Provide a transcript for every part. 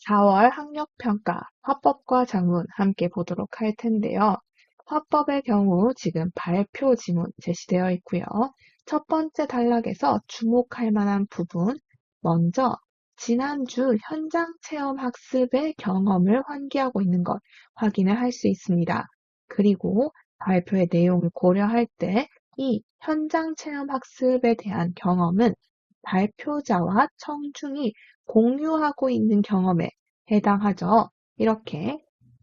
4월 학력평가, 화법과 작문 함께 보도록 할 텐데요. 화법의 경우 지금 발표 지문 제시되어 있고요. 첫 번째 단락에서 주목할 만한 부분, 먼저 지난주 현장 체험 학습의 경험을 환기하고 있는 것 확인을 할 수 있습니다. 그리고 발표의 내용을 고려할 때 이 현장 체험 학습에 대한 경험은 발표자와 청중이 공유하고 있는 경험에 해당하죠. 이렇게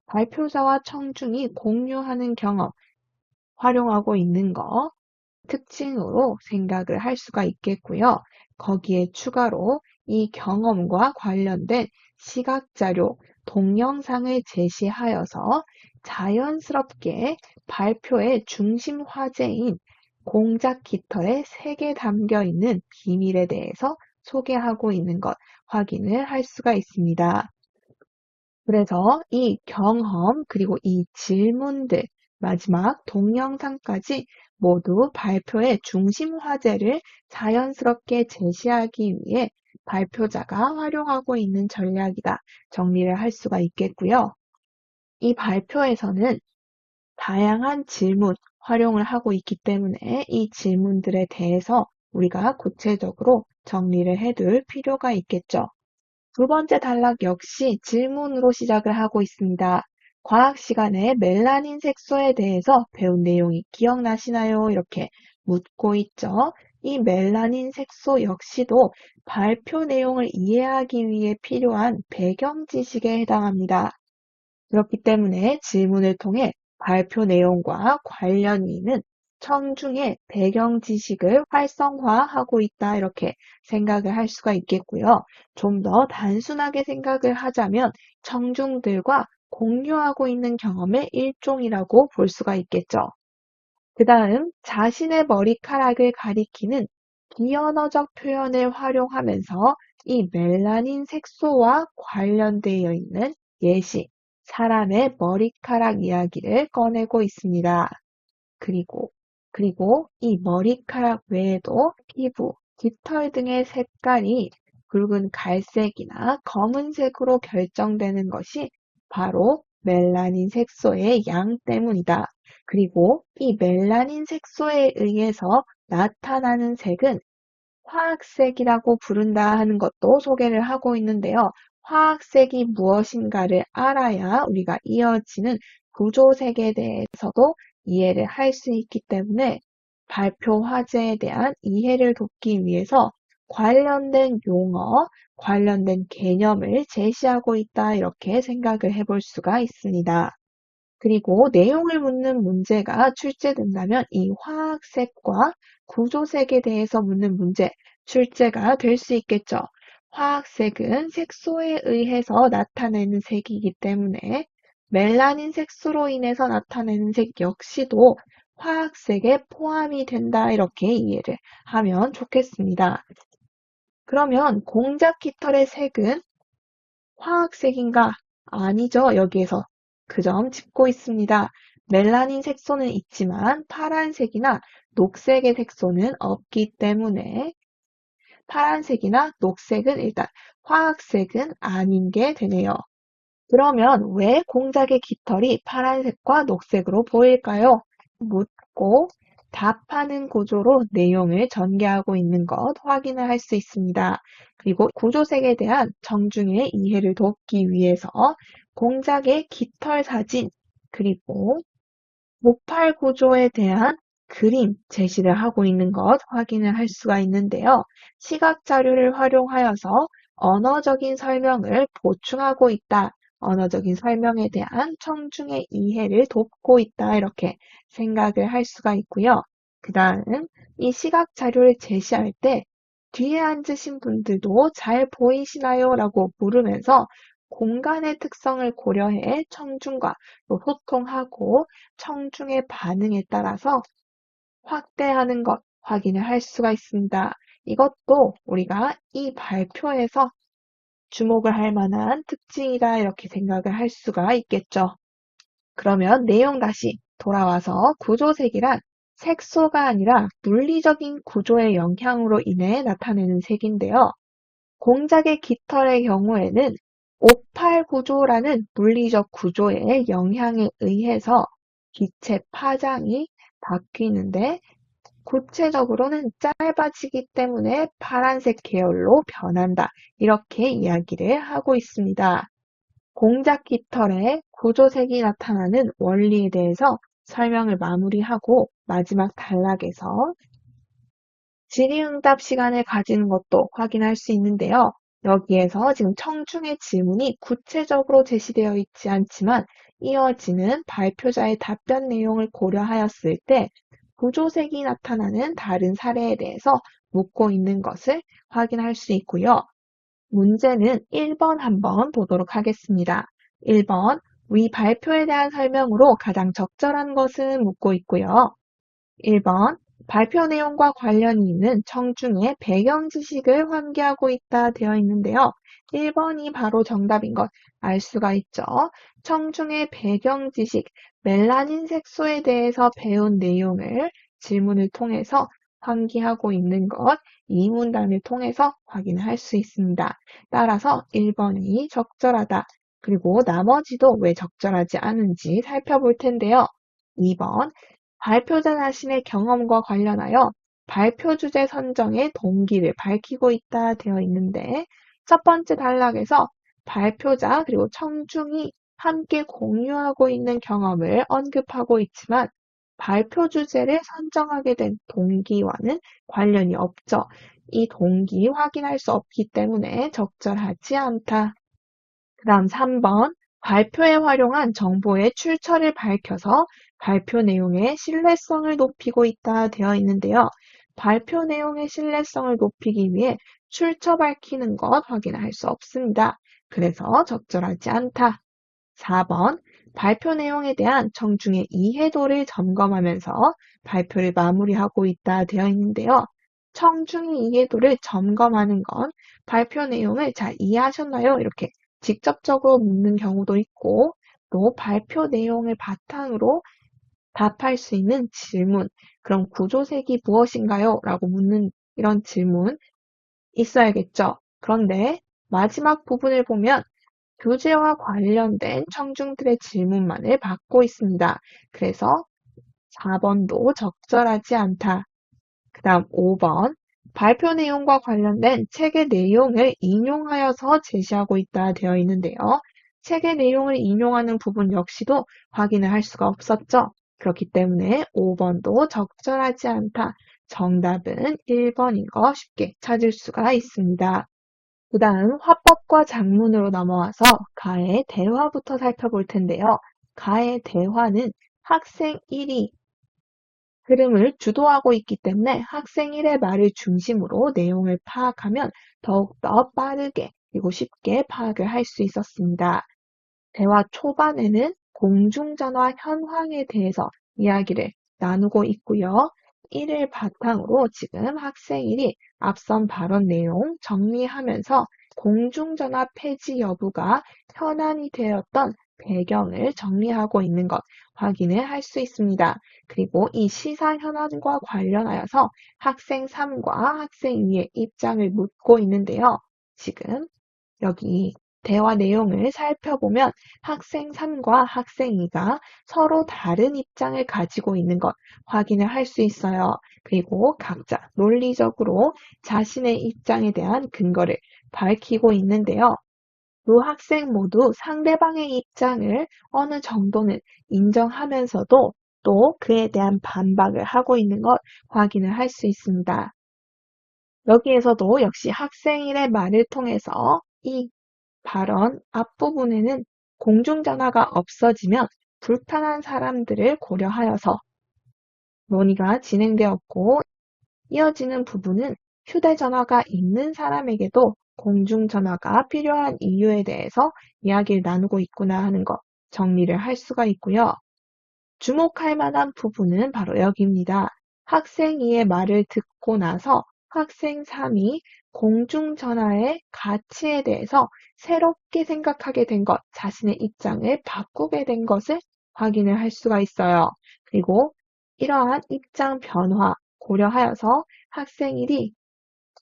발표자와 청중이 공유하는 경험, 활용하고 있는 거 특징으로 생각을 할 수가 있겠고요. 거기에 추가로 이 경험과 관련된 시각자료, 동영상을 제시하여서 자연스럽게 발표의 중심 화제인 공작 깃털의 색에 담겨 있는 비밀에 대해서 소개하고 있는 것 확인을 할 수가 있습니다. 그래서 이 경험 그리고 이 질문들 마지막 동영상까지 모두 발표의 중심 화제를 자연스럽게 제시하기 위해 발표자가 활용하고 있는 전략이다. 정리를 할 수가 있겠고요. 이 발표에서는 다양한 질문 활용을 하고 있기 때문에 이 질문들에 대해서 우리가 구체적으로 정리를 해둘 필요가 있겠죠. 두 번째 단락 역시 질문으로 시작을 하고 있습니다. 과학 시간에 멜라닌 색소에 대해서 배운 내용이 기억나시나요? 이렇게 묻고 있죠. 이 멜라닌 색소 역시도 발표 내용을 이해하기 위해 필요한 배경 지식에 해당합니다. 그렇기 때문에 질문을 통해 발표 내용과 관련이 있는 청중의 배경 지식을 활성화하고 있다 이렇게 생각을 할 수가 있겠고요. 좀 더 단순하게 생각을 하자면 청중들과 공유하고 있는 경험의 일종이라고 볼 수가 있겠죠. 그 다음 자신의 머리카락을 가리키는 비언어적 표현을 활용하면서 이 멜라닌 색소와 관련되어 있는 예시, 사람의 머리카락 이야기를 꺼내고 있습니다. 그리고 이 머리카락 외에도 피부, 깃털 등의 색깔이 붉은 갈색이나 검은색으로 결정되는 것이 바로 멜라닌 색소의 양 때문이다. 그리고 이 멜라닌 색소에 의해서 나타나는 색은 화학색이라고 부른다 하는 것도 소개를 하고 있는데요. 화학색이 무엇인가를 알아야 우리가 이어지는 구조색에 대해서도 이해를 할 수 있기 때문에 발표 화제에 대한 이해를 돕기 위해서 관련된 용어, 관련된 개념을 제시하고 있다 이렇게 생각을 해볼 수가 있습니다. 그리고 내용을 묻는 문제가 출제된다면 이 화학색과 구조색에 대해서 묻는 문제, 출제가 될 수 있겠죠. 화학색은 색소에 의해서 나타내는 색이기 때문에 멜라닌 색소로 인해서 나타내는 색 역시도 화학색에 포함이 된다 이렇게 이해를 하면 좋겠습니다. 그러면 공작 깃털의 색은 화학색인가? 아니죠. 여기에서 그 점 짚고 있습니다. 멜라닌 색소는 있지만 파란색이나 녹색의 색소는 없기 때문에 파란색이나 녹색은 일단 화학색은 아닌 게 되네요. 그러면 왜 공작의 깃털이 파란색과 녹색으로 보일까요? 묻고 답하는 구조로 내용을 전개하고 있는 것 확인을 할 수 있습니다. 그리고 구조색에 대한 정중의 이해를 돕기 위해서 공작의 깃털 사진 그리고 목팔 구조에 대한 그림 제시를 하고 있는 것 확인을 할 수가 있는데요. 시각 자료를 활용하여서 언어적인 설명을 보충하고 있다. 언어적인 설명에 대한 청중의 이해를 돕고 있다. 이렇게 생각을 할 수가 있고요. 그 다음 이 시각 자료를 제시할 때 뒤에 앉으신 분들도 잘 보이시나요? 라고 물으면서 공간의 특성을 고려해 청중과 또 소통하고 청중의 반응에 따라서 확대하는 것 확인을 할 수가 있습니다. 이것도 우리가 이 발표에서 주목을 할 만한 특징이다 이렇게 생각을 할 수가 있겠죠. 그러면 내용 다시 돌아와서 구조색이란 색소가 아니라 물리적인 구조의 영향으로 인해 나타내는 색인데요. 공작의 깃털의 경우에는 오팔 구조라는 물리적 구조의 영향에 의해서 빛의 파장이 바뀌는데 구체적으로는 짧아지기 때문에 파란색 계열로 변한다. 이렇게 이야기를 하고 있습니다. 공작 깃털의 구조색이 나타나는 원리에 대해서 설명을 마무리하고 마지막 단락에서 질의응답 시간을 가지는 것도 확인할 수 있는데요. 여기에서 지금 청중의 질문이 구체적으로 제시되어 있지 않지만 이어지는 발표자의 답변 내용을 고려하였을 때 구조색이 나타나는 다른 사례에 대해서 묻고 있는 것을 확인할 수 있고요. 문제는 1번 한번 보도록 하겠습니다. 1번, 위 발표에 대한 설명으로 가장 적절한 것은 묻고 있고요. 1번, 발표 내용과 관련이 있는 청중의 배경 지식을 환기하고 있다 되어 있는데요. 1번이 바로 정답인 것 알 수가 있죠. 청중의 배경 지식, 멜라닌 색소에 대해서 배운 내용을 질문을 통해서 환기하고 있는 것, 이 문단을 통해서 확인할 수 있습니다. 따라서 1번이 적절하다. 그리고 나머지도 왜 적절하지 않은지 살펴볼 텐데요. 2번, 발표자 자신의 경험과 관련하여 발표 주제 선정의 동기를 밝히고 있다 되어 있는데 첫 번째 단락에서 발표자 그리고 청중이 함께 공유하고 있는 경험을 언급하고 있지만 발표 주제를 선정하게 된 동기와는 관련이 없죠. 이 동기 확인할 수 없기 때문에 적절하지 않다. 그 다음 3번, 발표에 활용한 정보의 출처를 밝혀서 발표 내용의 신뢰성을 높이고 있다 되어 있는데요. 발표 내용의 신뢰성을 높이기 위해 출처 밝히는 것 확인할 수 없습니다. 그래서 적절하지 않다. 4번, 발표 내용에 대한 청중의 이해도를 점검하면서 발표를 마무리하고 있다 되어 있는데요. 청중의 이해도를 점검하는 건 발표 내용을 잘 이해하셨나요? 이렇게 직접적으로 묻는 경우도 있고 또 발표 내용을 바탕으로 답할 수 있는 질문, 그럼 구조색이 무엇인가요? 라고 묻는 이런 질문 있어야겠죠. 그런데 마지막 부분을 보면 교재와 관련된 청중들의 질문만을 받고 있습니다. 그래서 4번도 적절하지 않다. 그 다음 5번, 발표 내용과 관련된 책의 내용을 인용하여서 제시하고 있다 되어 있는데요. 책의 내용을 인용하는 부분 역시도 확인을 할 수가 없었죠. 그렇기 때문에 5번도 적절하지 않다. 정답은 1번인 거 쉽게 찾을 수가 있습니다. 그 다음 화법과 작문으로 넘어와서 가의 대화부터 살펴볼 텐데요. 가의 대화는 학생 1이 흐름을 주도하고 있기 때문에 학생 1의 말을 중심으로 내용을 파악하면 더욱더 빠르게 그리고 쉽게 파악을 할 수 있었습니다. 대화 초반에는 공중전화 현황에 대해서 이야기를 나누고 있고요. 이를 바탕으로 지금 학생 1이 앞선 발언 내용 정리하면서 공중전화 폐지 여부가 현안이 되었던 배경을 정리하고 있는 것 확인을 할 수 있습니다. 그리고 이 시사 현안과 관련하여서 학생 3과 학생 2의 입장을 묻고 있는데요. 지금 여기 대화 내용을 살펴보면 학생 3과 학생 2가 서로 다른 입장을 가지고 있는 것 확인을 할 수 있어요. 그리고 각자 논리적으로 자신의 입장에 대한 근거를 밝히고 있는데요. 두 학생 모두 상대방의 입장을 어느 정도는 인정하면서도 또 그에 대한 반박을 하고 있는 것 확인을 할 수 있습니다. 여기에서도 역시 학생일의 말을 통해서 이 발언 앞부분에는 공중전화가 없어지면 불편한 사람들을 고려하여서 논의가 진행되었고 이어지는 부분은 휴대전화가 있는 사람에게도 공중전화가 필요한 이유에 대해서 이야기를 나누고 있구나 하는 것 정리를 할 수가 있고요. 주목할 만한 부분은 바로 여기입니다. 학생 2의 말을 듣고 나서 학생 3이 공중전화의 가치에 대해서 새롭게 생각하게 된 것, 자신의 입장을 바꾸게 된 것을 확인을 할 수가 있어요. 그리고 이러한 입장 변화 고려하여서 학생 1이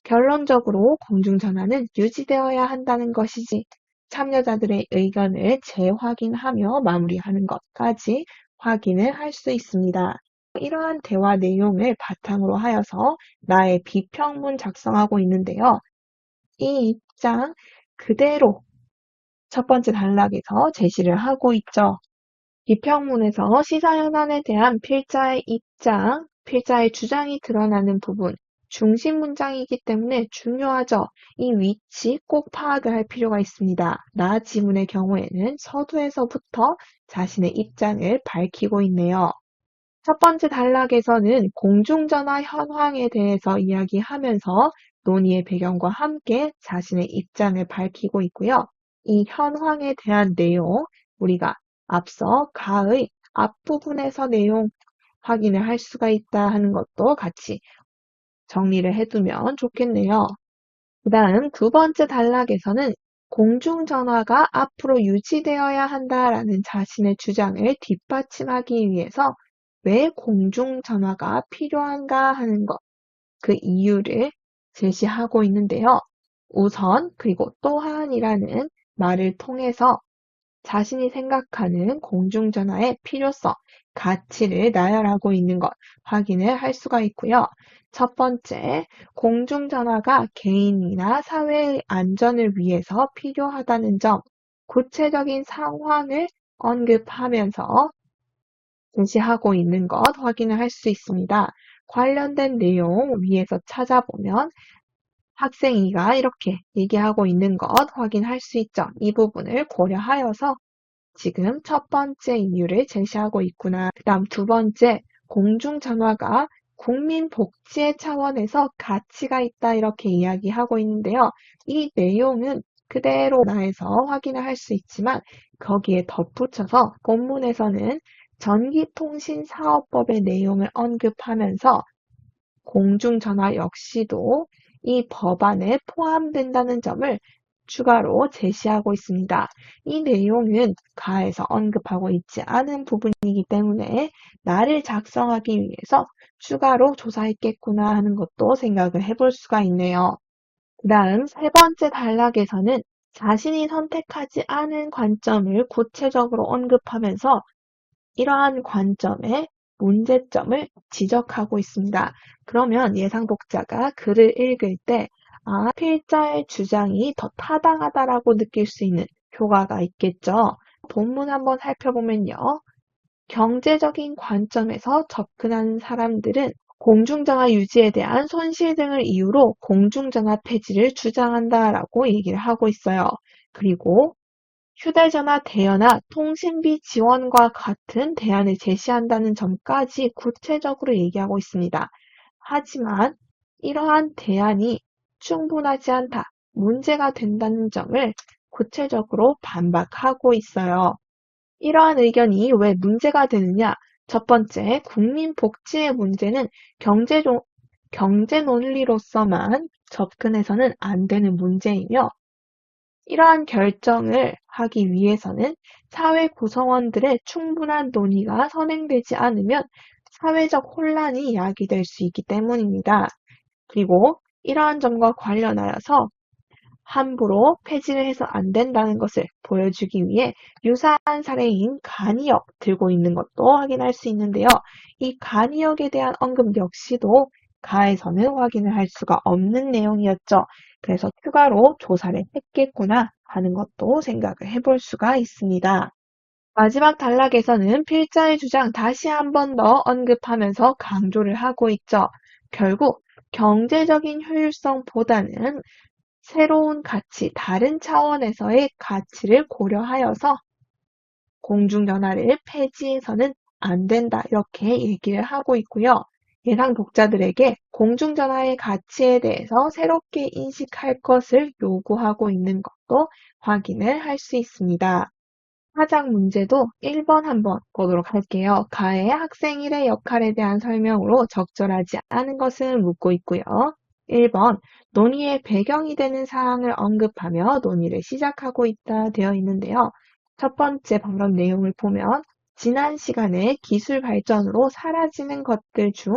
결론적으로 공중전화는 유지되어야 한다는 것이지 참여자들의 의견을 재확인하며 마무리하는 것까지 확인을 할 수 있습니다. 이러한 대화 내용을 바탕으로 하여서 나의 비평문 작성하고 있는데요. 이 입장 그대로 첫 번째 단락에서 제시를 하고 있죠. 비평문에서 시사현안에 대한 필자의 입장, 필자의 주장이 드러나는 부분, 중심 문장이기 때문에 중요하죠. 이 위치 꼭 파악을 할 필요가 있습니다. 나 지문의 경우에는 서두에서부터 자신의 입장을 밝히고 있네요. 첫 번째 단락에서는 공중전화 현황에 대해서 이야기하면서 논의의 배경과 함께 자신의 입장을 밝히고 있고요. 이 현황에 대한 내용, 우리가 앞서 가의 앞부분에서 내용 확인을 할 수가 있다 하는 것도 같이 정리를 해두면 좋겠네요. 그 다음 두 번째 단락에서는 공중전화가 앞으로 유지되어야 한다라는 자신의 주장을 뒷받침하기 위해서 왜 공중전화가 필요한가 하는 것, 그 이유를 제시하고 있는데요. 우선 그리고 또한이라는 말을 통해서 자신이 생각하는 공중전화의 필요성, 가치를 나열하고 있는 것 확인을 할 수가 있고요. 첫 번째, 공중전화가 개인이나 사회의 안전을 위해서 필요하다는 점, 구체적인 상황을 언급하면서 제시하고 있는 것 확인을 할 수 있습니다. 관련된 내용 위에서 찾아보면 학생이가 이렇게 얘기하고 있는 것 확인할 수 있죠. 이 부분을 고려하여서 지금 첫 번째 이유를 제시하고 있구나. 그 다음 두 번째, 공중전화가 국민 복지의 차원에서 가치가 있다 이렇게 이야기하고 있는데요. 이 내용은 그대로 나에서 확인을 할 수 있지만 거기에 덧붙여서 본문에서는 전기통신사업법의 내용을 언급하면서 공중전화 역시도 이 법안에 포함된다는 점을 추가로 제시하고 있습니다. 이 내용은 가에서 언급하고 있지 않은 부분이기 때문에 나를 작성하기 위해서 추가로 조사했겠구나 하는 것도 생각을 해볼 수가 있네요. 그 다음 세 번째 단락에서는 자신이 선택하지 않은 관점을 구체적으로 언급하면서 이러한 관점의 문제점을 지적하고 있습니다. 그러면 예상 독자가 글을 읽을 때 필자의 주장이 더 타당하다라고 느낄 수 있는 효과가 있겠죠. 본문 한번 살펴보면요. 경제적인 관점에서 접근하는 사람들은 공중전화 유지에 대한 손실 등을 이유로 공중전화 폐지를 주장한다라고 얘기를 하고 있어요. 그리고 휴대전화 대여나 통신비 지원과 같은 대안을 제시한다는 점까지 구체적으로 얘기하고 있습니다. 하지만 이러한 대안이 충분하지 않다, 문제가 된다는 점을 구체적으로 반박하고 있어요. 이러한 의견이 왜 문제가 되느냐? 첫 번째, 국민 복지의 문제는 경제 논리로서만 접근해서는 안 되는 문제이며 이러한 결정을 하기 위해서는 사회 구성원들의 충분한 논의가 선행되지 않으면 사회적 혼란이 야기될 수 있기 때문입니다. 그리고 이러한 점과 관련하여서 함부로 폐지를 해서 안 된다는 것을 보여주기 위해 유사한 사례인 간이역 들고 있는 것도 확인할 수 있는데요. 이 간이역에 대한 언급 역시도 가에서는 확인을 할 수가 없는 내용이었죠. 그래서 추가로 조사를 했겠구나 하는 것도 생각을 해볼 수가 있습니다. 마지막 단락에서는 필자의 주장 다시 한 번 더 언급하면서 강조를 하고 있죠. 결국 경제적인 효율성보다는 새로운 가치, 다른 차원에서의 가치를 고려하여서 공중전화를 폐지해서는 안 된다. 이렇게 얘기를 하고 있고요. 예상 독자들에게 공중전화의 가치에 대해서 새롭게 인식할 것을 요구하고 있는 것도 확인을 할 수 있습니다. 화작 문제도 1번 한번 보도록 할게요. 가의 학생 1의 역할에 대한 설명으로 적절하지 않은 것을 묻고 있고요. 1번 논의의 배경이 되는 사항을 언급하며 논의를 시작하고 있다 되어 있는데요. 첫 번째 방금 내용을 보면 지난 시간에 기술 발전으로 사라지는 것들 중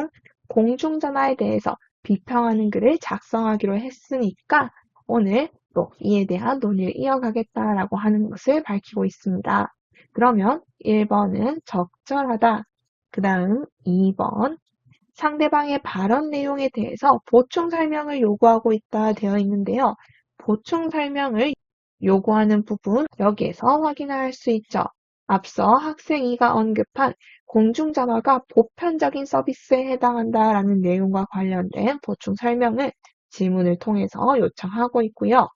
공중전화에 대해서 비평하는 글을 작성하기로 했으니까 오늘 이에 대한 논의를 이어가겠다라고 하는 것을 밝히고 있습니다. 그러면 1번은 적절하다. 그 다음 2번 상대방의 발언 내용에 대해서 보충 설명을 요구하고 있다 되어 있는데요. 보충 설명을 요구하는 부분 여기에서 확인할 수 있죠. 앞서 학생 2가 언급한 공중전화가 보편적인 서비스에 해당한다라는 내용과 관련된 보충 설명을 질문을 통해서 요청하고 있고요.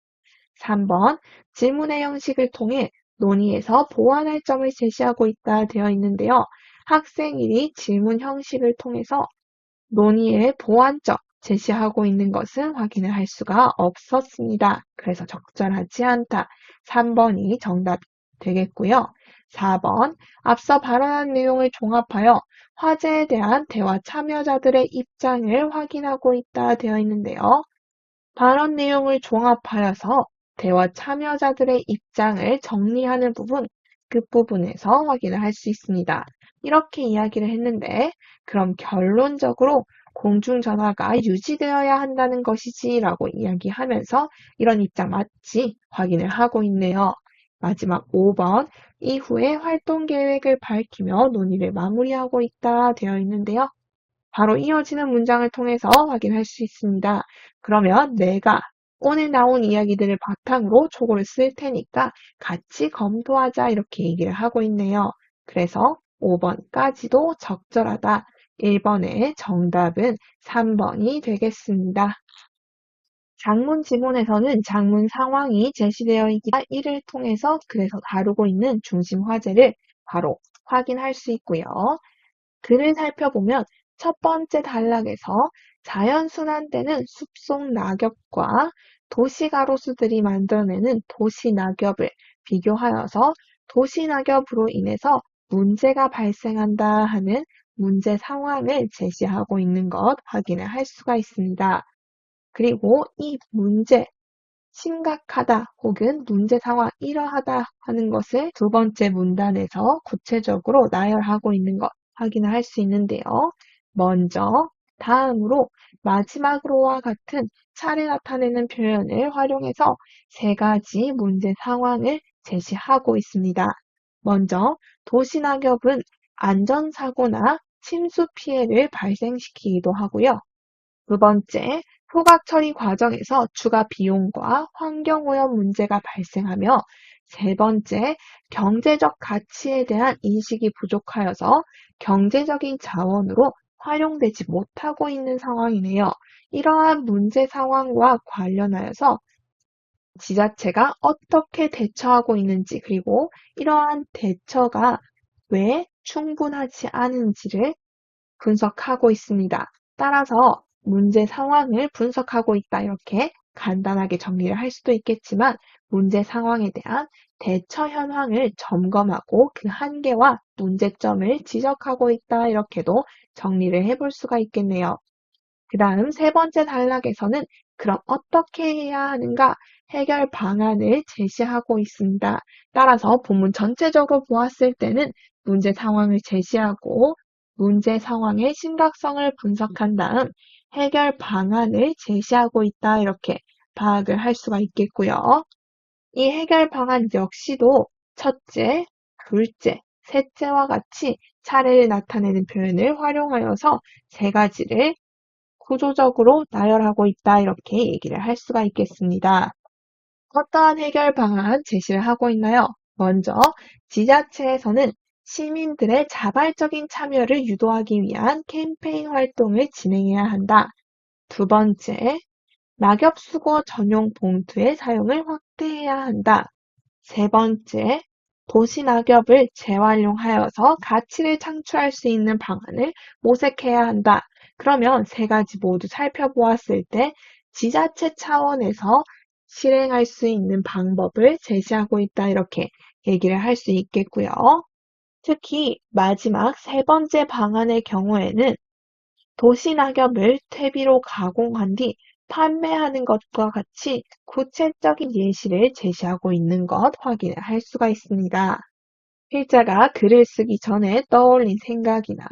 3번 질문의 형식을 통해 논의에서 보완할 점을 제시하고 있다 되어 있는데요. 학생 1이 질문 형식을 통해서 논의의 보완점 제시하고 있는 것은 확인을 할 수가 없었습니다. 그래서 적절하지 않다. 3번이 정답 되겠고요. 4번 앞서 발언한 내용을 종합하여 화제에 대한 대화 참여자들의 입장을 확인하고 있다 되어 있는데요. 발언 내용을 종합하여서 대화 참여자들의 입장을 정리하는 부분, 끝부분에서 확인을 할 수 있습니다. 이렇게 이야기를 했는데, 그럼 결론적으로 공중전화가 유지되어야 한다는 것이지 라고 이야기하면서 이런 입장 맞지? 확인을 하고 있네요. 마지막 5번, 이후에 활동 계획을 밝히며 논의를 마무리하고 있다 되어 있는데요. 바로 이어지는 문장을 통해서 확인할 수 있습니다. 그러면 내가 오늘 나온 이야기들을 바탕으로 초고를 쓸 테니까 같이 검토하자 이렇게 얘기를 하고 있네요. 그래서 5번까지도 적절하다. 1번의 정답은 3번이 되겠습니다. 장문 지문에서는 장문 상황이 제시되어 있기에 이를 통해서 그래서 다루고 있는 중심 화제를 바로 확인할 수 있고요. 글을 살펴보면 첫 번째 단락에서 자연순환되는 숲속 낙엽과 도시가로수들이 만들어내는 도시낙엽을 비교하여서 도시낙엽으로 인해서 문제가 발생한다 하는 문제 상황을 제시하고 있는 것 확인을 할 수가 있습니다. 그리고 이 문제, 심각하다 혹은 문제 상황 이러하다 하는 것을 두 번째 문단에서 구체적으로 나열하고 있는 것 확인을 할 수 있는데요. 먼저 다음으로 마지막으로와 같은 차례 나타내는 표현을 활용해서 세 가지 문제 상황을 제시하고 있습니다. 먼저 도시낙엽은 안전사고나 침수 피해를 발생시키기도 하고요. 두 번째, 후각 처리 과정에서 추가 비용과 환경오염 문제가 발생하며 세 번째, 경제적 가치에 대한 인식이 부족하여서 경제적인 자원으로 활용되지 못하고 있는 상황이네요. 이러한 문제 상황과 관련하여서 지자체가 어떻게 대처하고 있는지 그리고 이러한 대처가 왜 충분하지 않은지를 분석하고 있습니다. 따라서 문제 상황을 분석하고 있다 이렇게 간단하게 정리를 할 수도 있겠지만 문제 상황에 대한 대처 현황을 점검하고 그 한계와 문제점을 지적하고 있다 이렇게도 정리를 해볼 수가 있겠네요. 그 다음 세 번째 단락에서는 그럼 어떻게 해야 하는가 해결 방안을 제시하고 있습니다. 따라서 본문 전체적으로 보았을 때는 문제 상황을 제시하고 문제 상황의 심각성을 분석한 다음 해결 방안을 제시하고 있다 이렇게 파악을 할 수가 있겠고요. 이 해결 방안 역시도 첫째, 둘째, 셋째와 같이 차례를 나타내는 표현을 활용하여서 세 가지를 구조적으로 나열하고 있다 이렇게 얘기를 할 수가 있겠습니다. 어떠한 해결 방안 제시를 하고 있나요? 먼저 지자체에서는 시민들의 자발적인 참여를 유도하기 위한 캠페인 활동을 진행해야 한다. 두 번째, 낙엽 수거 전용 봉투의 사용을 확대해야 한다. 세 번째, 도시 낙엽을 재활용하여서 가치를 창출할 수 있는 방안을 모색해야 한다. 그러면 세 가지 모두 살펴보았을 때 지자체 차원에서 실행할 수 있는 방법을 제시하고 있다. 이렇게 얘기를 할 수 있겠고요. 특히 마지막 세 번째 방안의 경우에는 도시 낙엽을 퇴비로 가공한 뒤 판매하는 것과 같이 구체적인 예시를 제시하고 있는 것 확인을 할 수가 있습니다. 필자가 글을 쓰기 전에 떠올린 생각이나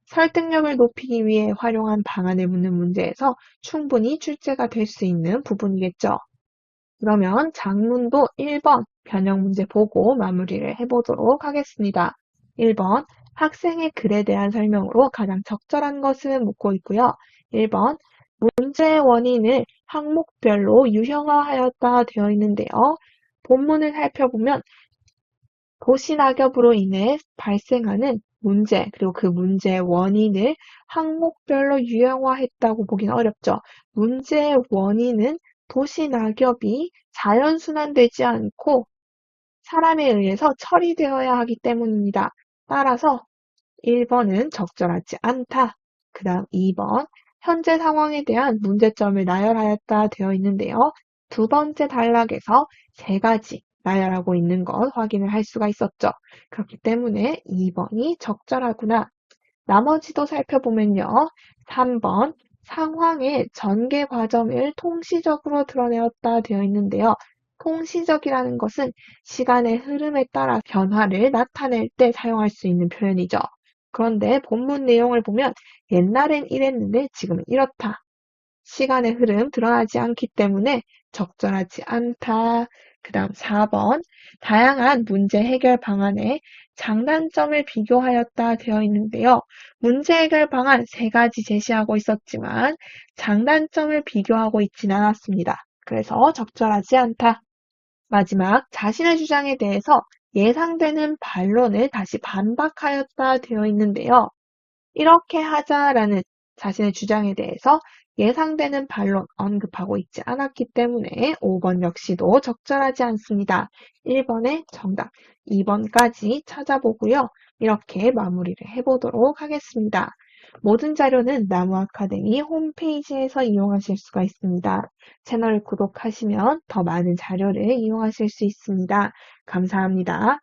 설득력을 높이기 위해 활용한 방안을 묻는 문제에서 충분히 출제가 될 수 있는 부분이겠죠. 그러면 작문도 1번 변형 문제 보고 마무리를 해보도록 하겠습니다. 1번 학생의 글에 대한 설명으로 가장 적절한 것은 묻고 있고요. 1번 문제의 원인을 항목별로 유형화하였다 되어 있는데요. 본문을 살펴보면 도시낙엽으로 인해 발생하는 문제, 그리고 그 문제의 원인을 항목별로 유형화했다고 보기는 어렵죠. 문제의 원인은 도시낙엽이 자연순환되지 않고 사람에 의해서 처리되어야 하기 때문입니다. 따라서 1번은 적절하지 않다. 그 다음 2번, 현재 상황에 대한 문제점을 나열하였다 되어 있는데요. 두 번째 단락에서 세 가지 나열하고 있는 것 확인을 할 수가 있었죠. 그렇기 때문에 2번이 적절하구나. 나머지도 살펴보면요. 3번, 상황의 전개 과정을 통시적으로 드러내었다 되어 있는데요. 통시적이라는 것은 시간의 흐름에 따라 변화를 나타낼 때 사용할 수 있는 표현이죠. 그런데 본문 내용을 보면 옛날엔 이랬는데 지금은 이렇다. 시간의 흐름 드러나지 않기 때문에 적절하지 않다. 그 다음 4번 다양한 문제 해결 방안에 장단점을 비교하였다 되어 있는데요. 문제 해결 방안 세 가지 제시하고 있었지만 장단점을 비교하고 있진 않았습니다. 그래서 적절하지 않다. 마지막 자신의 주장에 대해서 예상되는 반론을 다시 반박하였다 되어 있는데요. 이렇게 하자라는 자신의 주장에 대해서 예상되는 반론 언급하고 있지 않았기 때문에 5번 역시도 적절하지 않습니다. 1번의 정답, 2번까지 찾아보고요. 이렇게 마무리를 해보도록 하겠습니다. 모든 자료는 나무 아카데미 홈페이지에서 이용하실 수가 있습니다. 채널 구독하시면 더 많은 자료를 이용하실 수 있습니다. 감사합니다.